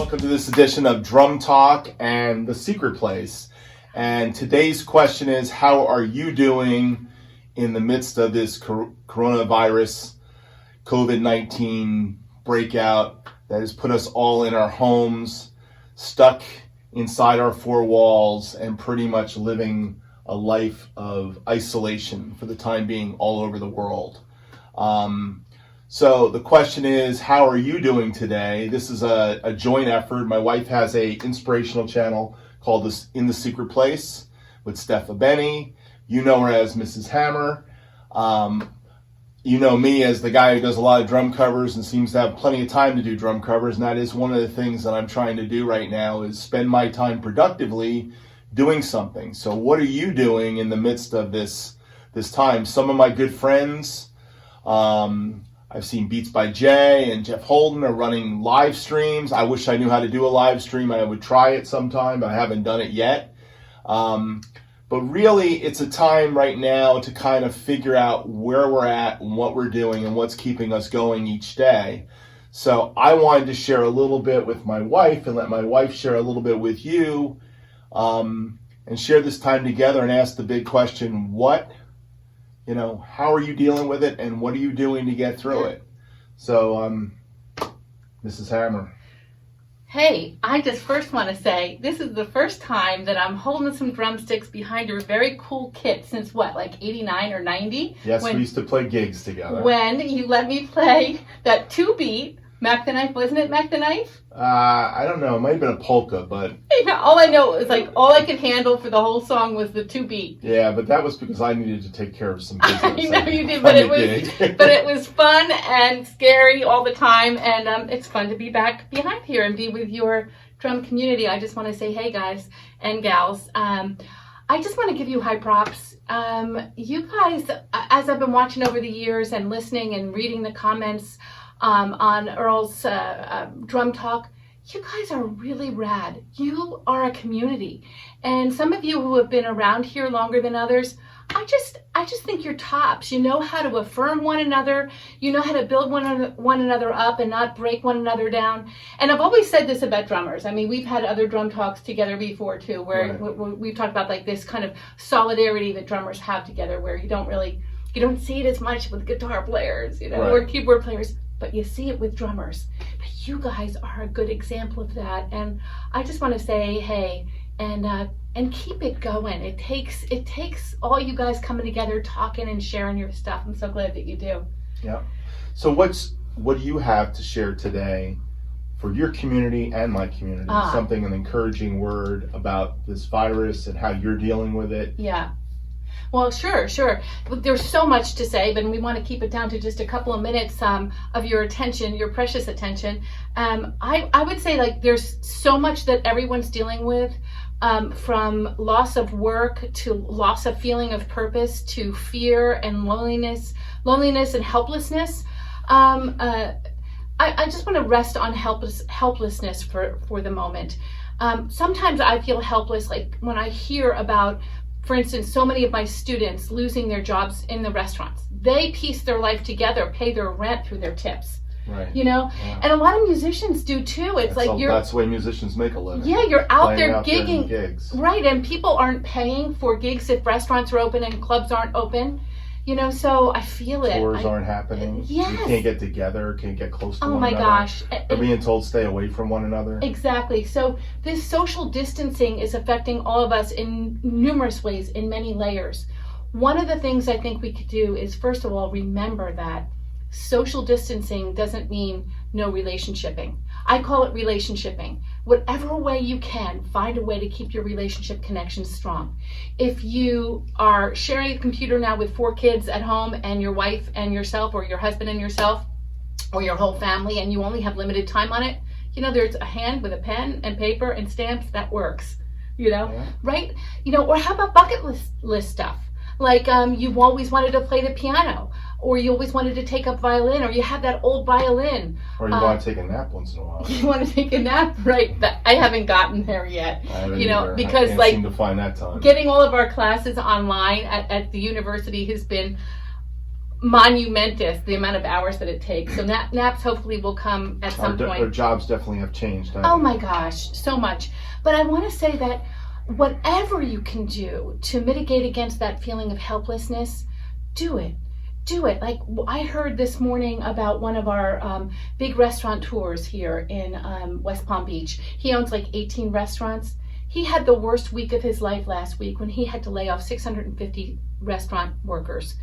welcome to this edition of Drum Talk and The Secret Place. And today's question is, how are you doing in the midst of this coronavirus, COVID-19 breakout that has put us all in our homes, stuck inside our four walls, and pretty much living a life of isolation for the time being all over the world? So the question is, how are you doing today? This is a joint effort. My wife has a inspirational channel called In the Secret Place with Bennett. You know her as Mrs. Hammer. You know me as the guy who does a lot of drum covers and seems to have plenty of time to do drum covers. And that is one of the things that I'm trying to do right now, is spend my time productively doing something. So what are you doing in the midst of this time? Some of my good friends, I've seen Beats by Jay and Jeff Holden are running live streams. I wish I knew how to do a live stream. I would try it sometime, but I haven't done it yet. But really, it's a time right now to kind of figure out where we're at and what we're doing and what's keeping us going each day. So I wanted to share a little bit with my wife and let my wife share a little bit with you, and share this time together and ask the big question, how are you dealing with it and what are you doing to get through it? So, Mrs. Hammer. Hey, I just first want to say, this is the first time that I'm holding some drumsticks behind your very cool kit since like 89 or 90? Yes, we used to play gigs together. When you let me play that 2-beat, Mac the Knife, wasn't it Mac the Knife? I don't know, it might have been a polka, but... All I know is all I could handle for the whole song was the 2-beat. Yeah, but that was because I needed to take care of some business. I know you did, but it was fun and scary all the time, and it's fun to be back behind here and be with your drum community. I just want to say, hey guys and gals, I just want to give you high props. You guys, as I've been watching over the years and listening and reading the comments on Earl's Drum Talk, you guys are really rad. You are a community. And some of you who have been around here longer than others, I just think you're tops. You know how to affirm one another. You know how to build one another up and not break one another down. And I've always said this about drummers. I mean, we've had other drum talks together before too, where we've talked about like this kind of solidarity that drummers have together, where you don't see it as much with guitar players, or keyboard players. But you see it with drummers. But you guys are a good example of that. And I just want to say, hey, and keep it going. It takes all you guys coming together, talking and sharing your stuff. I'm so glad that you do. Yeah. So what do you have to share today for your community and my community? Something, an encouraging word about this virus and how you're dealing with it. Yeah. Well, sure. There's so much to say, but we want to keep it down to just a couple of minutes of your attention, your precious attention. I would say there's so much that everyone's dealing with, from loss of work to loss of feeling of purpose to fear and loneliness and helplessness. I just want to rest on helplessness for the moment. Sometimes I feel helpless, like when I hear about, for instance, so many of my students losing their jobs in the restaurants. They piece their life together, pay their rent through their tips. Right. Yeah. And a lot of musicians do too. It's that's the way musicians make a living. Yeah, you're out there gigging. Gigs. Right, and people aren't paying for gigs if restaurants are open and clubs aren't open. So I feel it. Tours aren't happening. Yes. You can't get together, can't get close to one another. Oh my gosh. They're being told stay away from one another. Exactly. So this social distancing is affecting all of us in numerous ways, in many layers. One of the things I think we could do is, first of all, remember that social distancing doesn't mean no relationshiping. I call it relationshiping. Whatever way you can, find a way to keep your relationship connections strong. If you are sharing a computer now with 4 kids at home and your wife and yourself, or your husband and yourself, or your whole family, and you only have limited time on it, there's a hand with a pen and paper and stamps that works, right? Or how about bucket list stuff? Like you've always wanted to play the piano, or you always wanted to take up violin, or you have that old violin. Or you want to take a nap once in a while. You want to take a nap, right? I haven't gotten there yet. I haven't either. Because I can't seem to find that time. Getting all of our classes online at the university has been monumentous, the amount of hours that it takes. So naps hopefully will come at some point. Our jobs definitely have changed. Oh my gosh, so much. But I want to say that whatever you can do to mitigate against that feeling of helplessness, do it. Do it. Like I heard this morning about one of our big restaurateurs here in West Palm Beach. He owns like 18 restaurants. He had the worst week of his life last week when he had to lay off 650 restaurant workers,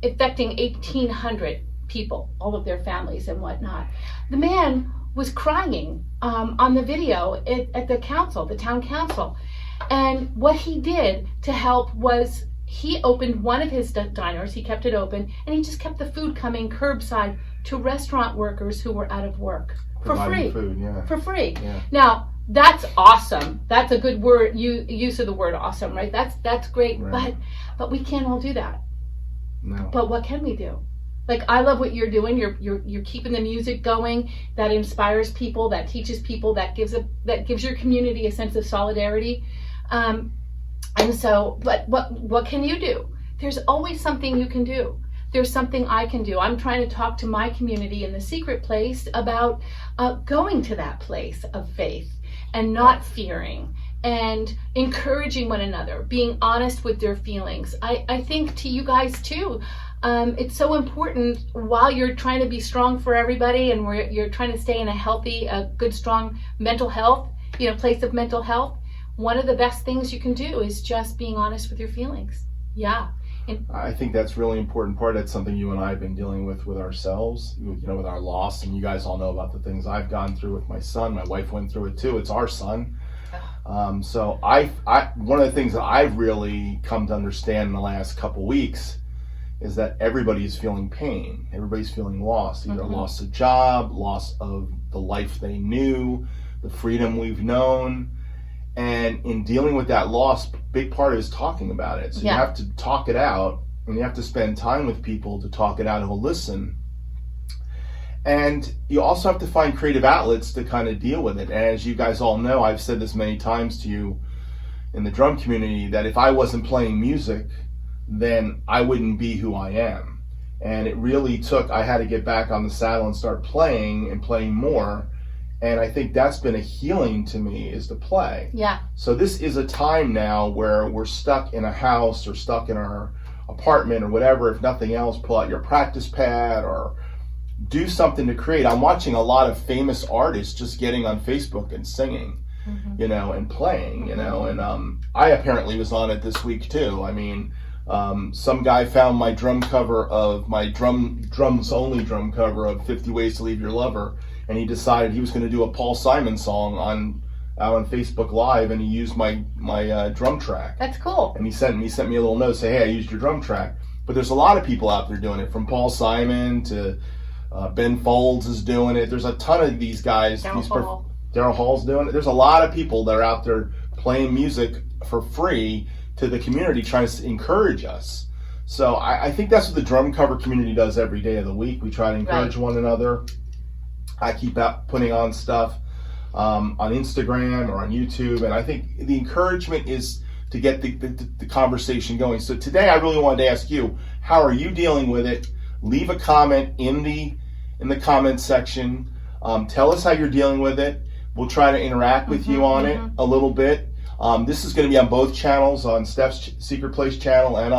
affecting 1,800 people, all of their families and whatnot. The man was crying on the video at the council, the town council. And what he did to help was he opened one of his diners, he kept it open, and he just kept the food coming curbside to restaurant workers who were out of work for free. Food, yeah. For free. Yeah. Now, that's awesome. That's a good word, use of the word awesome, right? That's great, right. But we can't all do that. No. But what can we do? Like, I love what you're doing. You're keeping the music going that inspires people, that teaches people, that gives your community a sense of solidarity. And so, but what can you do? There's always something you can do. There's something I can do. I'm trying to talk to my community in the secret place about going to that place of faith and not fearing and encouraging one another, being honest with their feelings. I think to you guys too, it's so important while you're trying to be strong for everybody and you're trying to stay in a healthy, good, strong mental health, place of mental health. One of the best things you can do is just being honest with your feelings. Yeah. I think that's really important part. That's something you and I have been dealing with ourselves, with our loss. And you guys all know about the things I've gone through with my son. My wife went through it too. It's our son. So one of the things that I've really come to understand in the last couple weeks is that everybody's feeling pain. Everybody's feeling loss, either loss of job, loss of the life they knew, the freedom we've known. And in dealing with that loss, big part of it is talking about it. So you have to talk it out, and you have to spend time with people to talk it out who'll listen. And you also have to find creative outlets to kind of deal with it. And as you guys all know, I've said this many times to you in the drum community, that if I wasn't playing music, then I wouldn't be who I am. And it really I had to get back on the saddle and start playing and playing more. And I think that's been a healing to me, is to play. Yeah. So this is a time now where we're stuck in a house or stuck in our apartment or whatever. If nothing else, pull out your practice pad or do something to create. I'm watching a lot of famous artists just getting on Facebook and singing, and playing, and I apparently was on it this week too. I mean, some guy found my drums only drum cover of 50 Ways to Leave Your Lover, and he decided he was going to do a Paul Simon song out on Facebook Live, and he used my drum track. That's cool. And he sent me a little note, say, hey, I used your drum track. But there's a lot of people out there doing it, from Paul Simon to Ben Folds is doing it. There's a ton of these guys. Daryl Hall's doing it. There's a lot of people that are out there playing music for free to the community, trying to encourage us. So I think that's what the drum cover community does every day of the week. We try to encourage one another. I keep putting on stuff on Instagram or on YouTube, and I think the encouragement is to get the conversation going. So today I really wanted to ask you, how are you dealing with it? Leave a comment in the comment section. Tell us how you're dealing with it. We'll try to interact with you on it a little bit. This is going to be on both channels, on Steph's Secret Place channel and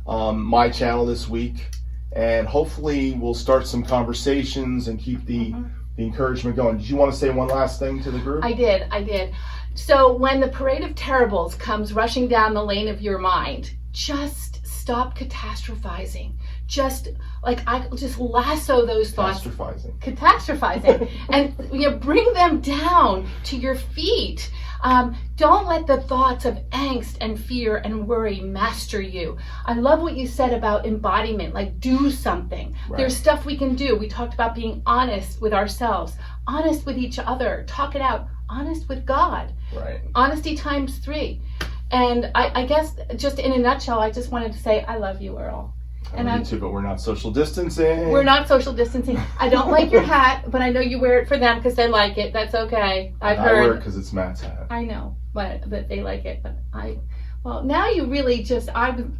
on my channel this week. And hopefully we'll start some conversations and keep the encouragement going. Did you want to say one last thing to the group? I did. So when the parade of terribles comes rushing down the lane of your mind, just stop catastrophizing. Just lasso those thoughts. Catastrophizing. And bring them down to your feet. Don't let the thoughts of angst and fear and worry master you. I love what you said about embodiment, like do something. Right. There's stuff we can do. We talked about being honest with ourselves, honest with each other, talk it out, honest with God. Right. Honesty times 3. And I guess just in a nutshell, I just wanted to say, I love you, Earl. I love you too, but we're not social distancing. We're not social distancing. I don't like your hat, but I know you wear it for them because they like it. That's okay. I've heard. I wear it because it's Matt's hat. I know, but they like it. But now you really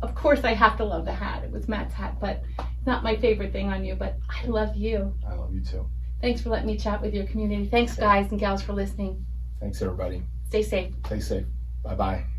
of course I have to love the hat. It was Matt's hat, but not my favorite thing on you, but I love you. I love you too. Thanks for letting me chat with your community. Thanks, guys and gals, for listening. Thanks, everybody. Stay safe. Stay safe. Bye-bye.